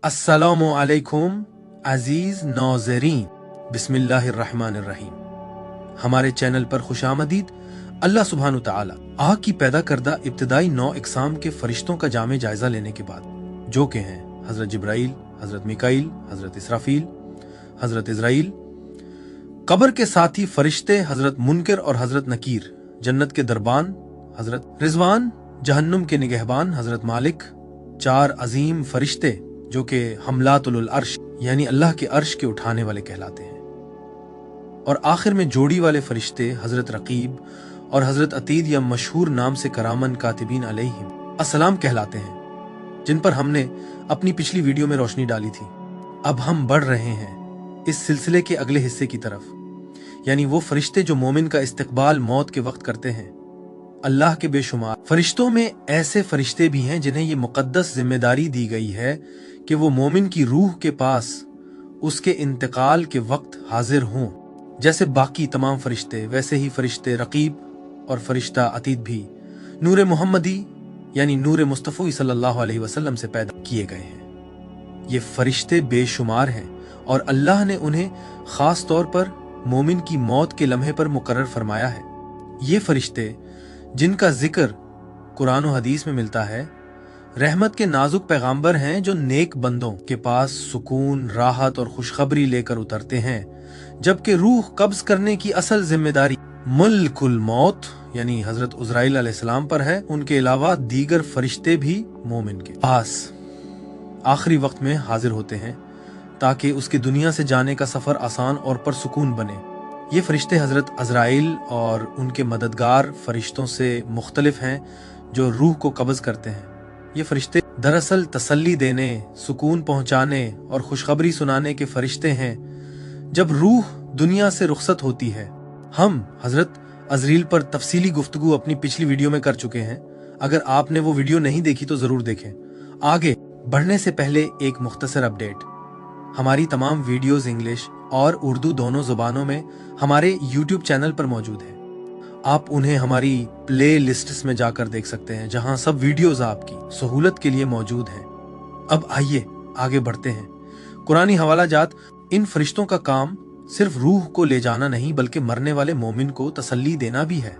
अस्सलामु अलैकुम अजीज नाज़रीन, बिस्मिल्लाहिर्रहमानिर्रहीम। हमारे चैनल पर खुशामदीद। अल्लाह सुब्हानु तआला आग की पैदा करदा इब्तिदाई 9 इकसाम के फरिश्तों का जामे जायजा लेने के बाद, जो कि हैं हजरत जिब्राइल, हजरत मिकाइल, हजरत इसराफील, हजरत इजराइल, कब्र के साथी फरिश्ते हजरत मुनकर और हजरत नकीर, जन्नत के दरबान हजरत रिजवान, जहन्नुम के निगहबान हजरत मालिक, 4 अजीम फरिश्ते जो कि हमलातुल अर्श यानी अल्लाह के अर्श के उठाने वाले कहलाते हैं, और आखिर में जोड़ी वाले फरिश्ते हजरत रकीब और हजरत अतीद या मशहूर नाम से करामन कातिबीन अलैहिम अस्सलाम कहलाते हैं, जिन पर हमने अपनी पिछली वीडियो में रोशनी डाली थी। अब हम बढ़ रहे हैं इस सिलसिले के अगले हिस्से की तरफ, यानी वो फरिश्ते जो मोमिन का इस्तकबाल मौत के वक्त करते हैं। अल्लाह के बेशुमार फरिश्तों में ऐसे फरिश्ते भी हैं जिन्हें ये मुकद्दस जिम्मेदारी दी गई है कि वो मोमिन की रूह के पास उसके इंतकाल के वक्त हाजिर हों। जैसे बाकी तमाम फरिश्ते, वैसे ही फरिश्ते रकीब और फरिश्ता अतीद भी नूर मोहम्मदी यानी नूर मुस्तफ़ा सल्लल्लाहु अलैहि वसल्लम से पैदा किए गए हैं। ये फरिश्ते बेशुमार हैं और अल्लाह ने उन्हें खास तौर पर मोमिन की मौत के लम्हे पर मुकर्रर फरमाया है। ये फरिश्ते जिनका जिक्र कुरान और हदीस में मिलता है, रहमत के नाजुक पैगाम्बर हैं जो नेक बंदों के पास सुकून, राहत और खुशखबरी लेकर उतरते हैं, जबकि रूह कब्ज करने की असल जिम्मेदारी मुल्कुल मौत यानी हजरत उजराइल अलैहिस्सलाम पर है। उनके अलावा दीगर फरिश्ते भी मोमिन के पास आखिरी वक्त में हाजिर होते हैं ताकि उसकी दुनिया से जाने का सफर आसान और परसुकून बने। ये फरिश्ते हजरत अजराइल और उनके मददगार फरिश्तों से मुख्तलिफ हैं जो रूह को कब्ज करते हैं। ये फरिश्ते दरअसल तसल्ली देने, सुकून पहुंचाने और खुशखबरी सुनाने के फरिश्ते हैं जब रूह दुनिया से रुखसत होती है। हम हजरत अजरील पर तफसीली गुफ्तगू अपनी पिछली वीडियो में कर चुके हैं। अगर आपने वो वीडियो नहीं देखी तो जरूर देखें। आगे बढ़ने से पहले एक मुख्तसर अपडेट। हमारी तमाम वीडियोस इंग्लिश और उर्दू दोनों जुबानों में हमारे YouTube चैनल पर मौजूद है। आप उन्हें हमारी प्ले लिस्ट्स में जाकर देख सकते हैं, जहां सब वीडियोस आपकी सहूलत के लिए मौजूद हैं। अब आइए आगे बढ़ते हैं। कुरानी हवाला जात इन फरिश्तों का काम सिर्फ रूह को ले जाना नहीं, बल्कि मरने वाले मोमिन को तसल्ली देना भी है।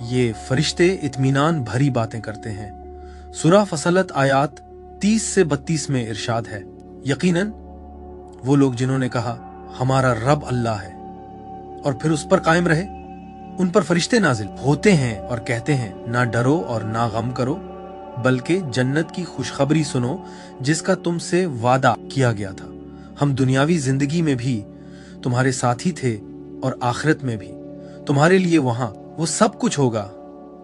ये फरिश्ते इत्मीनान भरी बातें करते हैं। सूरह फसलत आयात 30 से 32 में इरशाद है, यकीनन वो लोग जिन्होंने कहा हमारा रब अल्लाह है और फिर उस पर कायम रहे, उन पर फरिश्ते नाजिल होते हैं और कहते हैं, ना डरो और ना गम करो, बल्कि जन्नत की खुशखबरी सुनो जिसका तुमसे वादा किया गया था। हम दुनियावी जिंदगी में भी तुम्हारे साथी थे और आखिरत में भी तुम्हारे लिए वहां वो सब कुछ होगा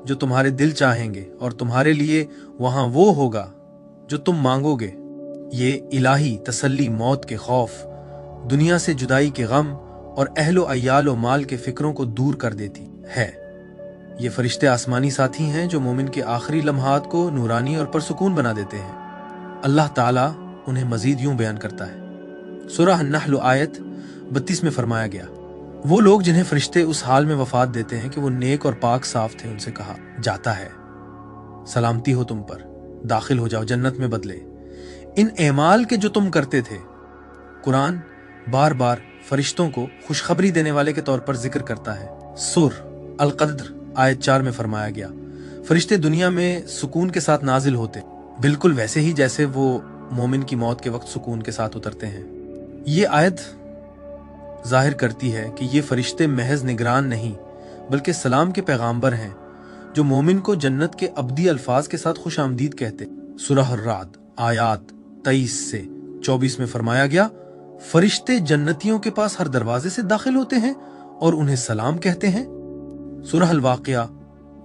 जो तुम्हारे दिल चाहेंगे, और तुम्हारे लिए वहां वो होगा जो तुम मांगोगे। ये इलाही तसल्ली मौत के खौफ, दुनिया से जुदाई के गम और अहलो अयाल व माल के फिक्रों को दूर कर देती है। ये फरिश्ते आसमानी साथी हैं जो मोमिन के आखिरी लम्हात को नूरानी और परसुकून बना देते हैं। अल्लाह ताला उन्हें मजीद यूं बयान करता है। सूरह अन्नहल आयत 32 में फरमाया गया, वो लोग जिन्हें फरिश्ते उस हाल में वफात देते हैं कि वो नेक और पाक साफ थे, उनसे कहा जाता है सलामती हो तुम पर, दाखिल हो जाओ जन्नत में बदले इन एमाल के जो तुम करते थे। कुरान बार बार फरिश्तों को खुशखबरी देने वाले के तौर पर जिक्र करता है। सूर अल-क़द्र आयत 4 में फरमाया गया, फरिश्ते दुनिया में सुकून के साथ नाजिल होते, बिल्कुल वैसे ही जैसे वो मोमिन की मौत के वक्त सुकून के साथ उतरते हैं। ये आयत जाहिर करती है कि ये फरिश्ते महज निगरान नहीं, बल्कि सलाम के पैगाम्बर हैं जो मोमिन को जन्नत के अब्दी अल्फाज के साथ खुश आमदीद कहते। सूरह अर्राद आयात 23 से 24 में फरमाया गया, फरिश्ते जन्नतियों के पास हर दरवाजे से दाखिल होते हैं और उन्हें सलाम कहते हैं। सूरह अल-वाक़िया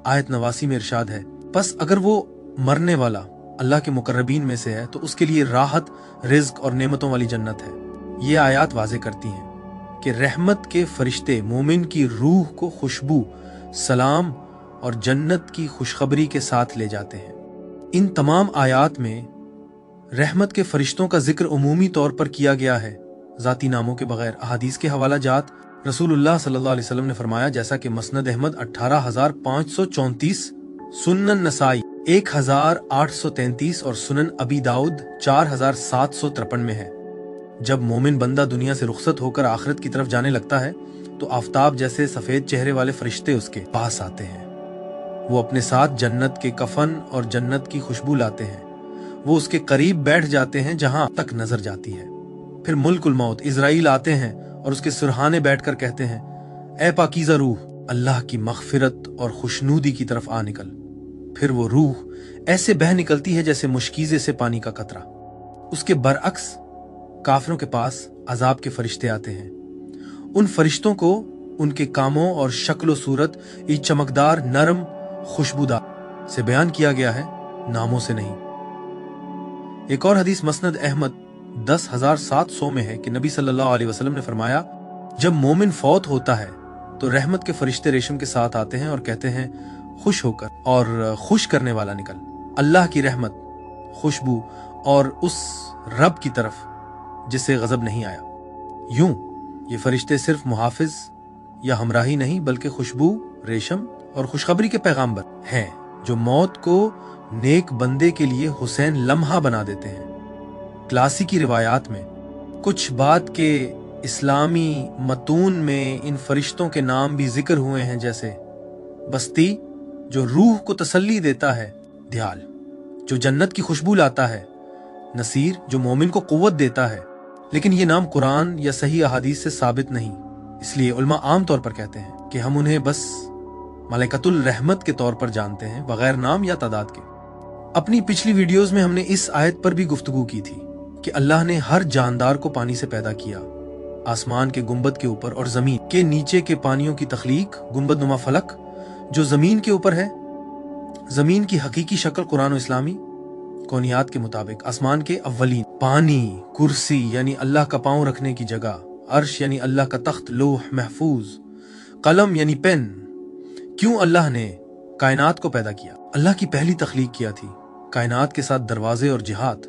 आयत 89 में इरशाद है, बस अगर वो मरने वाला अल्लाह के मुकर्रबीन में से है तो उसके लिए राहत, रिज़्क और नेमतों वाली जन्नत है। ये आयात वाज़े करती हैं कि रहमत के फरिश्ते मोमिन की रूह को खुशबू, सलाम और जन्नत की खुशखबरी के साथ ले जाते हैं। इन तमाम आयात में रहमत के फरिश्तों का जिक्र उमूमी तौर पर किया गया है, जाती नामों के बगैर। अहादीस के हवाला जात रसूलुल्लाह सल्लल्लाहु अलैहि वसल्लम ने फरमाया, जैसा कि मसनद अहमद 18,534, सुन्नन नसाई 1833 और सुनन अबी दाऊद 4753 में है। जब मोमिन बंदा दुनिया से रुखसत होकर आखिरत की तरफ जाने लगता है तो आफताब जैसे सफेद चेहरे वाले फरिश्ते उसके पास आते हैं। वो अपने साथ जन्नत के कफन और जन्नत की खुशबू लाते हैं। वो उसके करीब बैठ जाते हैं जहां तक नजर जाती है। फिर मुल्कुल मौत इजराइल आते हैं और उसके सुरहाने बैठकर कहते हैं, ए पाकीज़ा रूह, अल्लाह की मगफिरत और खुशनूदी की तरफ आ निकल। फिर वो रूह ऐसे बह निकलती है जैसे मुश्कीजे से पानी का कतरा। उसके बरअक्स काफिरों के पास अजाब के फरिश्ते आते हैं। उन फरिश्तों को उनके कामों और शक्ल सूरत इस चमकदार, नरम, खुशबूदार से बयान किया गया है, नामों से नहीं। एक और हदीस मसनद अहमद 10,700 में है कि नबी सल्लल्लाहु अलैहि वसल्लम ने फरमाया, जब मोमिन फौत होता है तो रहमत के फरिश्ते रेशम के साथ आते हैं और कहते हैं, खुश होकर और खुश करने वाला निकल, अल्लाह की रहमत, खुशबू और उस रब की तरफ जिससे गजब नहीं आया। यूं ये फरिश्ते सिर्फ मुहाफिज या हमराही नहीं बल्कि खुशबू, रेशम और खुशखबरी के पैगाम्बर हैं, जो मौत को नेक बंदे के लिए हुसैन लम्हा बना देते हैं। क्लासिकी रिवायात में कुछ बात के इस्लामी मतून में इन फरिश्तों के नाम भी जिक्र हुए हैं, जैसे बस्ती जो रूह को तसल्ली देता है, ध्याल जो जन्नत की खुशबू लाता है, नसीर जो मोमिन को कुव्वत देता है। लेकिन ये नाम कुरान या सही अहादीस से साबित नहीं, इसलिए उलमा आम तौर पर कहते हैं कि हम उन्हें बस मलाइकतुल रहमत के तौर पर जानते हैं, बगैर नाम या तादाद के। अपनी पिछली वीडियोस में हमने इस आयत पर भी गुफ्तगू की थी कि अल्लाह ने हर जानदार को पानी से पैदा किया। आसमान के गुंबद के ऊपर और जमीन के नीचे के पानियों की तख्लीक, गुंबद नुमा फलक जो जमीन के ऊपर है, जमीन की हकीकी शक्ल कुरान और इस्लामी कौनियात के मुताबिक, आसमान के अव्वलीन, पानी, कुर्सी यानी अल्लाह का पांव रखने की जगह, अर्श यानी अल्लाह का तख्त, लोह महफूज, कलम यानी पेन। क्यों अल्लाह ने कायनात को पैदा किया? अल्लाह की पहली तख्लीक किया थी, कायनात के साथ दरवाजे और जिहाद।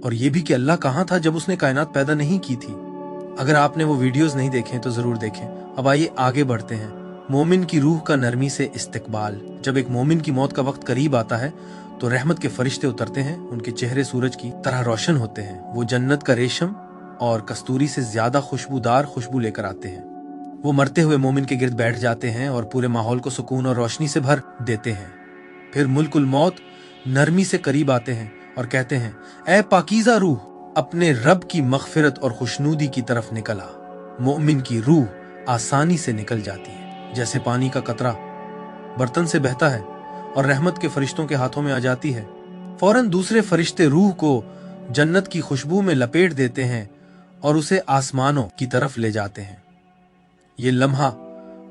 और ये भी कि अल्लाह कहाँ था जब उसने कायनात पैदा नहीं की थी। अगर आपने वो वीडियोस नहीं देखे तो जरूर देखें। अब आइए आगे बढ़ते हैं। मोमिन की रूह का नरमी से इस्तिकबाल। जब एक मोमिन की मौत का वक्त करीब आता है तो रहमत के फरिश्ते उतरते हैं, उनके चेहरे सूरज की तरह रोशन होते हैं। वो जन्नत का रेशम और कस्तूरी से ज्यादा खुशबूदार खुशबू लेकर आते हैं। वो मरते हुए मोमिन के गिर्द बैठ जाते हैं और पूरे माहौल को सुकून और रोशनी से भर देते हैं। फिर मुल्कुल मौत नरमी से करीब आते हैं और कहते हैं, ए पाकीज़ा रूह, अपने रब की मगफिरत और खुशनूदी की तरफ निकल आ। मोमिन की रूह आसानी से निकल जाती है, जैसे पानी का कतरा बर्तन से बहता है और रहमत के फरिश्तों के हाथों में आ जाती है। फौरन दूसरे फरिश्ते रूह को जन्नत की खुशबू में लपेट देते हैं और उसे आसमानों की तरफ ले जाते हैं। ये लम्हा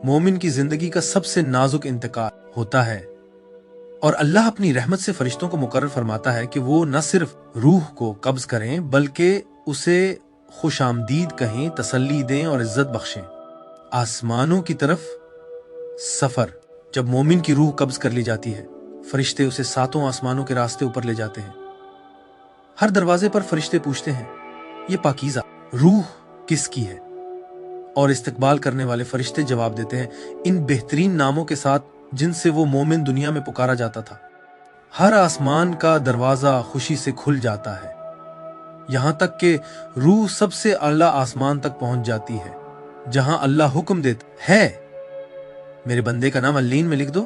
मोमिन की जिंदगी का सबसे नाजुक इंतकाल होता है और अल्लाह अपनी रहमत से फरिश्तों को मुकर्रर फरमाता है कि वो न सिर्फ रूह को कब्ज करें बल्कि उसे खुशामदीद कहें, तसल्ली दें और इज्जत बख्शें। आसमानों की तरफ सफर। जब मोमिन की रूह कब्ज कर ली जाती है, फरिश्ते उसे सातों आसमानों के रास्ते ऊपर ले जाते हैं। हर दरवाजे पर फरिश्ते पूछते हैं, ये पाकीज़ा रूह किसकी है? और इस्तकबाल करने वाले फरिश्ते जवाब देते हैं, इन बेहतरीन नामों के साथ जिनसे वो मोमिन दुनिया में पुकारा जाता था। हर आसमान का दरवाजा खुशी से खुल जाता है, यहां तक कि रूह सबसे आला आसमान तक पहुंच जाती है, जहां अल्लाह हुक्म देता है, मेरे बंदे का नाम अल्लीन में लिख दो,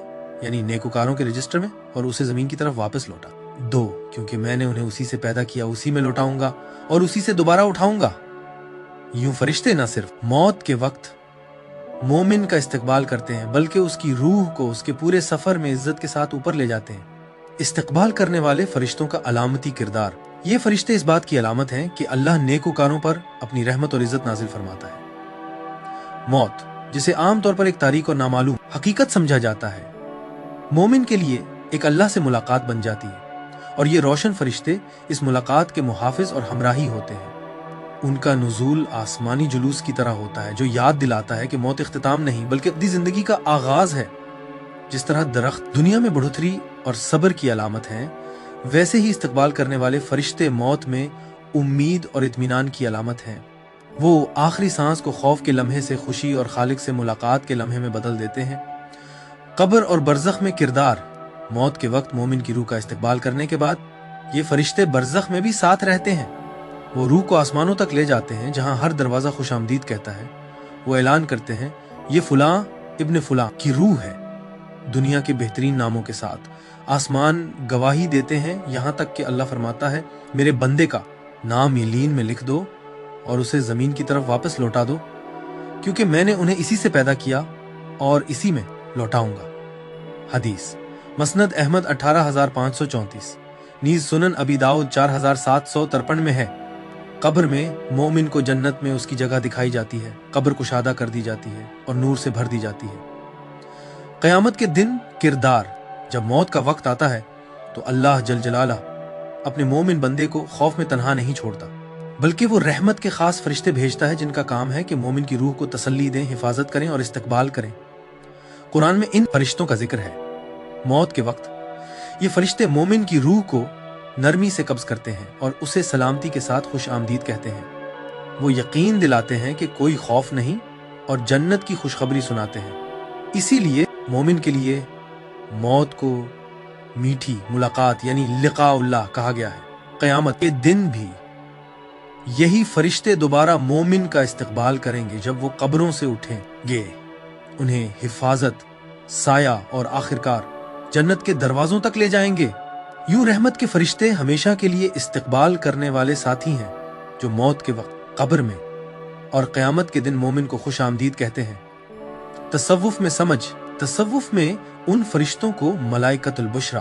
यानी नेकुकारों के रजिस्टर में, और उसे जमीन की तरफ वापस लौटा दो, क्योंकि मैंने उन्हें उसी से पैदा किया, उसी में लौटाऊंगा और उसी से दोबारा उठाऊंगा। यूं फरिश्ते न सिर्फ मौत के वक्त मोमिन का इस्तकबाल करते हैं बल्कि उसकी रूह को उसके पूरे सफर में इज्जत के साथ ऊपर ले जाते हैं। इस्तकबाल करने वाले फरिश्तों का अलामती किरदार। ये फरिश्ते इस बात की अलामत हैं कि अल्लाह नेकुकारों पर अपनी रहमत और इज्जत नाजिल फरमाता है। मौत, जिसे आमतौर पर एक तारीख और नामालूम हकीकत समझा जाता है, मोमिन के लिए एक अल्लाह से मुलाकात बन जाती है और ये रोशन फरिश्ते इस मुलाकात के मुहाफिज और हमराही होते हैं। उनका नुज़ूल आसमानी जुलूस की तरह होता है जो याद दिलाता है कि मौत इख्तिताम नहीं बल्कि अपनी जिंदगी का आगाज है। जिस तरह दरख्त दुनिया में बढ़ोतरी और सब्र की अलामत है, वैसे ही इस्तकबाल करने वाले फरिश्ते मौत में उम्मीद और इत्मीनान की अलामत हैं। वो आखिरी सांस को खौफ के लम्हे से खुशी और खालिक से मुलाकात के लम्हे में बदल देते हैं। कब्र और बरज़ख में किरदार। मौत के वक्त मोमिन की रूह का इस्तकबाल करने के बाद ये फरिश्ते बरज़ख में भी साथ रहते हैं। वो रूह को आसमानों तक ले जाते हैं जहां हर दरवाजा खुशामदीद कहता है। वो ऐलान करते हैं, ये फुलां इब्न फुलां की रूह है, दुनिया के बेहतरीन नामों के साथ। आसमान गवाही देते हैं, यहाँ तक कि अल्लाह फरमाता है, मेरे बंदे का नाम यलीन में लिख दो और उसे ज़मीन की तरफ वापस लौटा दो, क्योंकि मैंने उन्हें इसी से पैदा किया और इसी में लौटाऊंगा। हदीस मसनद अहमद 18,534, नीज सुनन अबी दाऊद 4,753 में है। कब्र में मोमिन को जन्नत में उसकी जगह दिखाई जाती है, कब्र कुशादा कर दी जाती है और नूर से भर दी जाती है। क़यामत के दिन किरदार, जब मौत का वक्त आता है तो अल्लाह जल जलाला अपने मोमिन बंदे को खौफ में तन्हा नहीं छोड़ता, बल्कि वो रहमत के खास फरिश्ते भेजता है जिनका काम है कि मोमिन की रूह को तसल्ली दें, हिफाजत करें और इस्तकबाल करें। कुरान में इन फरिश्तों का जिक्र है। मौत के वक्त ये फरिश्ते मोमिन की रूह को नरमी से कब्ज करते हैं और उसे सलामती के साथ खुश आमदीद कहते हैं। वो यकीन दिलाते हैं कि कोई खौफ नहीं और जन्नत की खुशखबरी सुनाते हैं। इसीलिए मोमिन के लिए मौत को मीठी मुलाकात यानी लिकाउल्लाह कहा गया है। क़यामत के दिन भी यही फरिश्ते दोबारा मोमिन का इस्तकबाल करेंगे जब वो कब्रों से उठेंगे, उन्हें हिफाजत, साया और आखिरकार जन्नत के दरवाजों तक ले जाएंगे। यूं रहमत के फरिश्ते हमेशा के लिए इस्तकबाल करने वाले साथी हैं जो मौत के वक्त कब्र में और क़यामत के दिन मोमिन को खुश आमदीद कहते हैं। तसव्वुफ में समझ, तसव्वुफ में उन फरिश्तों को मलाइकतुल बुशरा,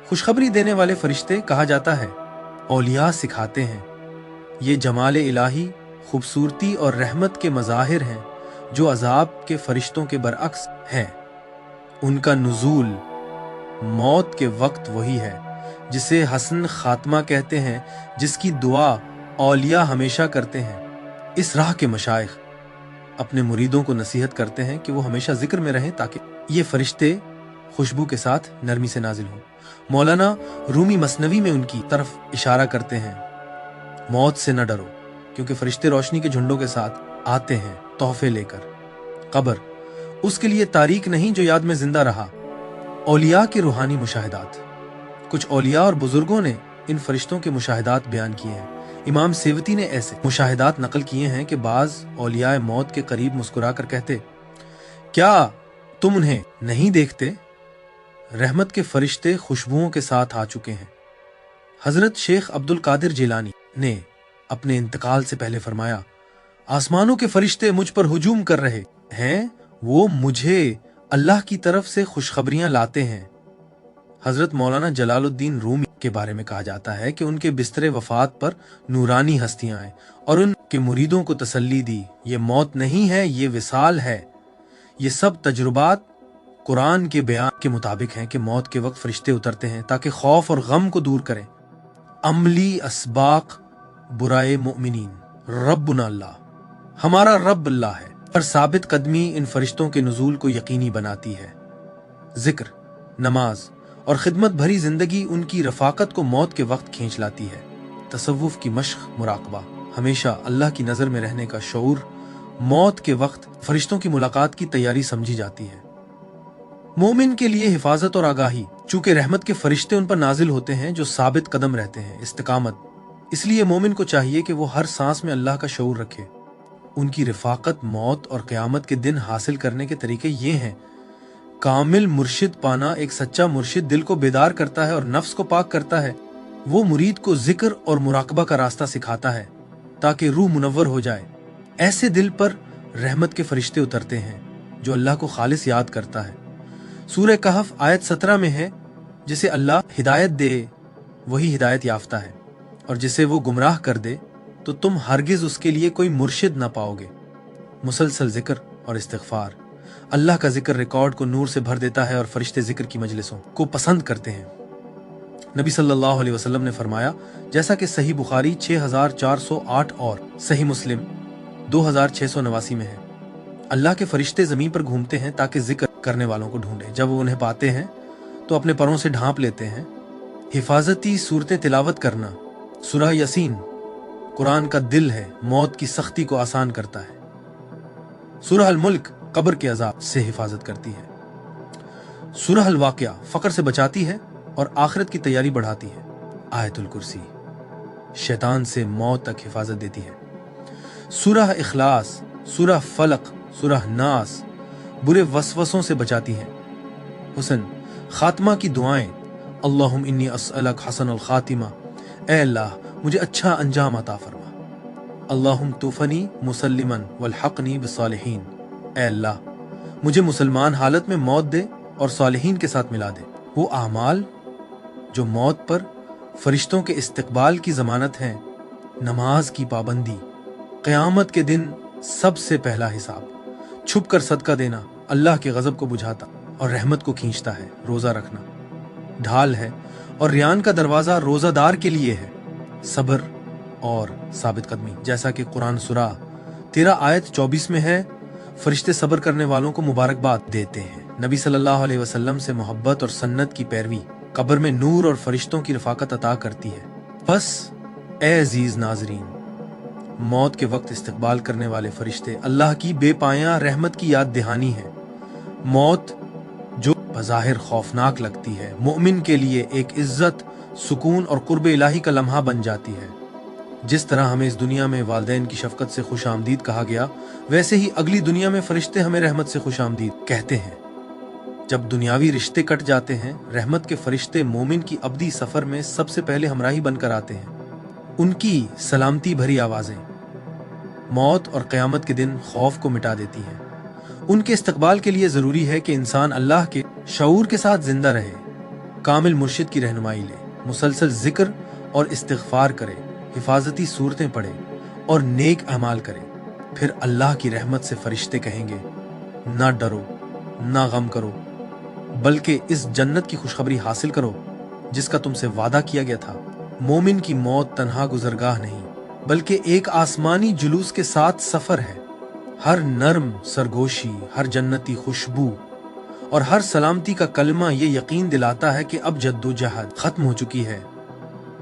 खुशखबरी देने वाले फरिश्ते कहा जाता है। औलिया सिखाते हैं ये जमाल इलाही, खूबसूरती और रहमत के मज़ाहिर हैं जो अजाब के फरिश्तों के बरअक्स हैं। उनका नुज़ूल मौत के वक्त वही है जिसे हसन खात्मा कहते हैं, जिसकी दुआ औलिया हमेशा करते हैं। इस राह के मशाइख अपने मुरीदों को नसीहत करते हैं कि वो हमेशा जिक्र में रहें ताकि ये फरिश्ते खुशबू के साथ नरमी से नाजिल हों। मौलाना रूमी मसनवी में उनकी तरफ इशारा करते हैं, मौत से न डरो क्योंकि फरिश्ते रोशनी के झुंडों के साथ आते हैं तोहफे लेकर। कब्र उसके लिए तारीख नहीं जो याद में जिंदा रहा। औलिया के रूहानी मुशाहिदात, कुछ औलिया और बुजुर्गों ने इन फरिश्तों के मुशाहिदात बयान किए हैं। इमाम सेवती ने ऐसे मुशाहिदात नकल किए हैं कि बाज औलिया मौत के करीब मुस्कुराकर कहते, क्या तुम उन्हें नहीं देखते? रहमत के फरिश्ते खुशबुओं के साथ आ चुके हैं। हजरत शेख अब्दुल कादिर जिलानी ने अपने इंतकाल से पहले फरमाया, आसमानों के फरिश्ते मुझ पर हुजूम कर रहे हैं, वो मुझे अल्लाह की तरफ से खुशखबरियां लाते हैं। हजरत मौलाना जलालुद्दीन रूमी के बारे में कहा जाता है कि उनके बिस्तरे वफात पर नूरानी हस्तियां आए और उनके मुरीदों को तसल्ली दी, ये मौत नहीं है, ये विसाल है। ये सब तजुर्बात कुरान के बयान के मुताबिक हैं कि मौत के वक्त फरिश्ते उतरते हैं ताकि खौफ और गम को दूर करें। अमली अस्बाक बुराए मुमिनीन रब्बुना अल्लाह, हमारा रब अल्लाह है। पर साबित कदमी इन फरिश्तों के नुज़ूल को यकीनी बनाती है। जिक्र, नमाज और खिदमत भरी जिंदगी उनकी रफाकत को मौत के वक्त खींच लाती है। तसव्वुफ की मश्क, मुराकबा, हमेशा अल्लाह की नजर में रहने का शऊर मौत के वक्त फरिश्तों की मुलाकात की तैयारी समझी जाती है। मोमिन के लिए हिफाजत और आगाही, चूंकि रहमत के फरिश्ते उन पर नाजिल होते हैं जो साबित कदम रहते हैं, इस्तिकामत, इसलिए मोमिन को चाहिए कि वो हर सांस में अल्लाह का शऊर रखे। उनकी रिफाकत मौत और क़यामत के दिन हासिल करने के तरीके ये हैं। कामिल मुर्शिद पाना, एक सच्चा मुर्शिद दिल को बेदार करता है और नफ्स को पाक करता है। वो मुरीद को जिक्र और मुराकबा का रास्ता सिखाता है ताकि रूह मुनव्वर हो जाए। ऐसे दिल पर रहमत के फरिश्ते उतरते हैं जो अल्लाह को खालिस याद करता है। सूरह कहफ आयत 17 में है, जिसे अल्लाह हिदायत दे वही हिदायत याफ्ता है और जिसे वो गुमराह कर दे तो तुम हरगिज उसके लिए कोई मुर्शिद ना पाओगे। मुसलसल जिक्र और इस्तिग़फार, अल्लाह का जिक्र रिकॉर्ड को नूर से भर देता है और फरिश्ते जिक्र की मजलिसों को पसंद करते हैं। नबी सल्लल्लाहु अलैहि वसल्लम ने फरमाया, जैसा कि सही बुखारी 6408 और सही मुस्लिम 2689 में है, अल्लाह के फरिश्ते जमीन पर घूमते हैं ताकि जिक्र करने वालों को ढूंढें। जब वो उन्हें पाते हैं तो अपने परों से ढांप लेते हैं। हिफाजती सूरतें तिलावत करना, सूरह यासीन कुरान का दिल है, मौत की सख्ती को आसान करता है। सूरह अल मुल्क कब्र के अजाब से हिफाजत करती है। सूरह अल वाक़िया फकर से बचाती है और आखिरत की तैयारी बढ़ाती है। आयतुल कुर्सी शैतान से मौत तक हिफाजत देती है। सूरह इखलास, सूरह फलक, सूरह नास बुरे वसवसों से बचाती है। हुसन खात्मा की दुआएं, अल्लाहुम इन्नी अस्अलक हसनल खातिमा, ए अल्लाह मुझे अच्छा अंजाम अता फरमा। अल्लाहुम तुफनी मुसल्लिमन वलहक़नी बिस्सालिहीन, ए अल्लाह मुझे मुसलमान हालत में मौत दे और सालिहीन के साथ मिला दे। वो आमाल जो मौत पर फरिश्तों के इस्तकबाल की जमानत हैं, नमाज की पाबंदी, क़यामत के दिन सबसे पहला हिसाब, छुप कर सदका देना अल्लाह के गजब को बुझाता और रहमत को खींचता है, रोजा रखना ढाल है और रियान का दरवाजा रोजादार के लिए है, सब्र और साबित कदमी। जैसा कि कुरान सूरा 13 आयत 24 में है, फरिश्ते सब्र करने वालों को मुबारकबाद देते हैं। नबी सल्लल्लाहु अलैहि वसल्लम से मोहब्बत और सन्नत की पैरवी कब्र में नूर और फरिश्तों की रफाकत अता करती है। बस ए अजीज नाजरीन, मौत के वक्त इस्तकबाल करने वाले फरिश्ते अल्लाह की बेपाया रहमत की याद दहानी है। मौत जो बज़ाहिर खौफनाक लगती है, मोमिन के लिए एक इज्जत, सुकून और कुर्ब इलाही का लम्हा बन जाती है। जिस तरह हमें इस दुनिया में वालिदैन की शफकत से खुश आमदीद कहा गया, वैसे ही अगली दुनिया में फरिश्ते हमें रहमत से खुश आमदीद कहते हैं। जब दुनियावी रिश्ते कट जाते हैं, रहमत के फरिश्ते मोमिन की अब्दी सफर में सबसे पहले हमराही बनकर आते हैं। उनकी सलामती भरी आवाजें मौत और क़यामत के दिन खौफ को मिटा देती हैं। उनके इस्तकबाल के लिए जरूरी है कि इंसान अल्लाह के शऊर के साथ जिंदा रहे, कामिल मुर्शिद की रहनुमाई ले, मुसलसल जिक्र और इस्तिग़फार करे, हिफाजती सूरतें पढ़े और नेक अमाल करे। फिर अल्लाह की रहमत से फरिश्ते कहेंगे, ना डरो, ना गम करो, बल्कि इस जन्नत की खुशखबरी हासिल करो जिसका तुमसे वादा किया गया था। मोमिन की मौत तन्हा गुजरगाह नहीं, बल्कि एक आसमानी जुलूस के साथ सफर है। हर नर्म सरगोशी, हर जन्नती खुशबू और हर सलामती का कलमा ये यकीन दिलाता है कि अब जद्दोजहद खत्म हो चुकी है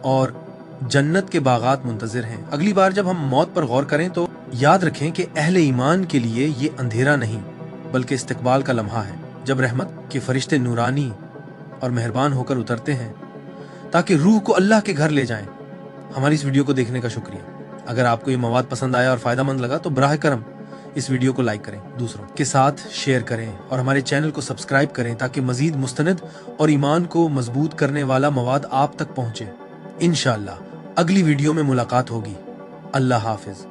और जन्नत के बागात मुंतजिर हैं। अगली बार जब हम मौत पर गौर करें तो याद रखें कि अहले ईमान के लिए ये अंधेरा नहीं बल्कि इस्तकबाल का लम्हा है, जब रहमत के फरिश्ते नूरानी और मेहरबान होकर उतरते हैं ताकि रूह को अल्लाह के घर ले जाएं। हमारी इस वीडियो को देखने का शुक्रिया। अगर आपको ये मवाद पसंद आया और फायदेमंद लगा तो बराह करम इस वीडियो को लाइक करें, दूसरों के साथ शेयर करें और हमारे चैनल को सब्सक्राइब करें ताकि मजीद मुस्तनद और ईमान को मजबूत करने वाला मवाद आप तक पहुंचे। इंशाअल्लाह अगली वीडियो में मुलाकात होगी। अल्लाह हाफिज।